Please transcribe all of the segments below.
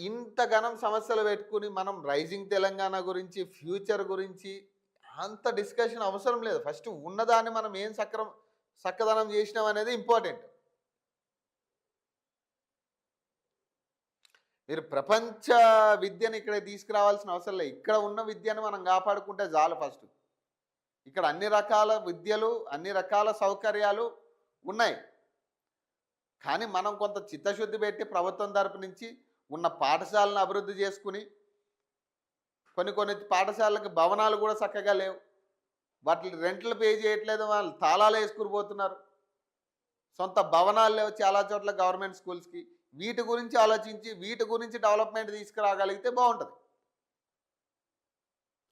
ఇంత ఘనం సమస్యలు పెట్టుకుని మనం రైజింగ్ తెలంగాణ గురించి, ఫ్యూచర్ గురించి అంత డిస్కషన్ అవసరం లేదు. ఫస్ట్ ఉన్నదాన్ని మనం ఏం చక్కదనం చేసినాం అనేది ఇంపార్టెంట్. మీరు ప్రపంచ విద్యను ఇక్కడ తీసుకురావాల్సిన అవసరం లేదు. ఇక్కడ ఉన్న విద్యను మనం కాపాడుకుంటే చాలు ఫస్ట్. ఇక్కడ అన్ని రకాల విద్యలు, అన్ని రకాల సౌకర్యాలు ఉన్నాయి. కానీ మనం కొంత చిత్తశుద్ధి పెట్టి ప్రభుత్వం తరపు నుంచి ఉన్న పాఠశాలను అభివృద్ధి చేసుకుని, కొన్ని పాఠశాలలకు భవనాలు కూడా చక్కగా లేవు. వాటి రెంట్లు పే చేయట్లేదు, వాళ్ళు తాళాలు వేసుకుని పోతున్నారు. సొంత భవనాలు లేవు చాలా చోట్ల గవర్నమెంట్ స్కూల్స్కి. వీటి గురించి ఆలోచించి వీటి గురించి డెవలప్మెంట్ తీసుకురాగలిగితే బాగుంటుంది.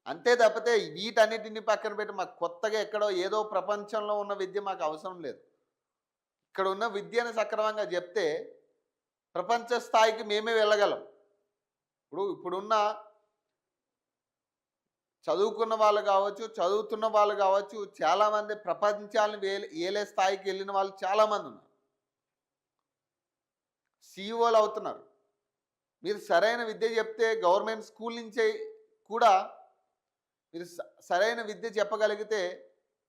అంతే తప్పితే వీటన్నిటిని పక్కన పెట్టి మాకు కొత్తగా ఎక్కడో ఏదో ప్రపంచంలో ఉన్న విద్య మాకు అవసరం లేదు. ఇక్కడ ఉన్న విద్యను సక్రమంగా చెప్తే ప్రపంచ స్థాయికి మేమే వెళ్ళగలం. ఇప్పుడున్న చదువుకున్న వాళ్ళు కావచ్చు, చదువుతున్న వాళ్ళు కావచ్చు, చాలామంది ప్రపంచాలను ఏలే స్థాయికి వెళ్ళిన వాళ్ళు చాలామంది ఉన్నారు. సీఈఓలు అవుతున్నారు. మీరు సరైన విద్య చెప్తే గవర్నమెంట్ స్కూల్ నుంచే కూడా మీరు సరైన విద్య చెప్పగలిగితే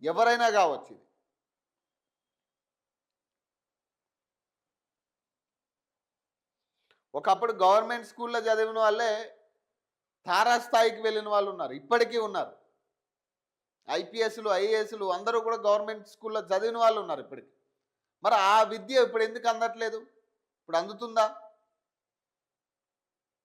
ఎవరైనా కావచ్చు. ఇది ఒకప్పుడు గవర్నమెంట్ స్కూల్లో చదివిన వాళ్ళే తారాస్థాయికి వెళ్ళిన వాళ్ళు ఉన్నారు, ఇప్పటికీ ఉన్నారు. ఐపీఎస్లు, ఐఏఎస్లు అందరూ కూడా గవర్నమెంట్ స్కూల్లో చదివిన వాళ్ళు ఉన్నారు ఇప్పటికీ. మరి ఆ విద్య ఇప్పుడు ఎందుకు అందట్లేదు? ఇప్పుడు అందుతుందా?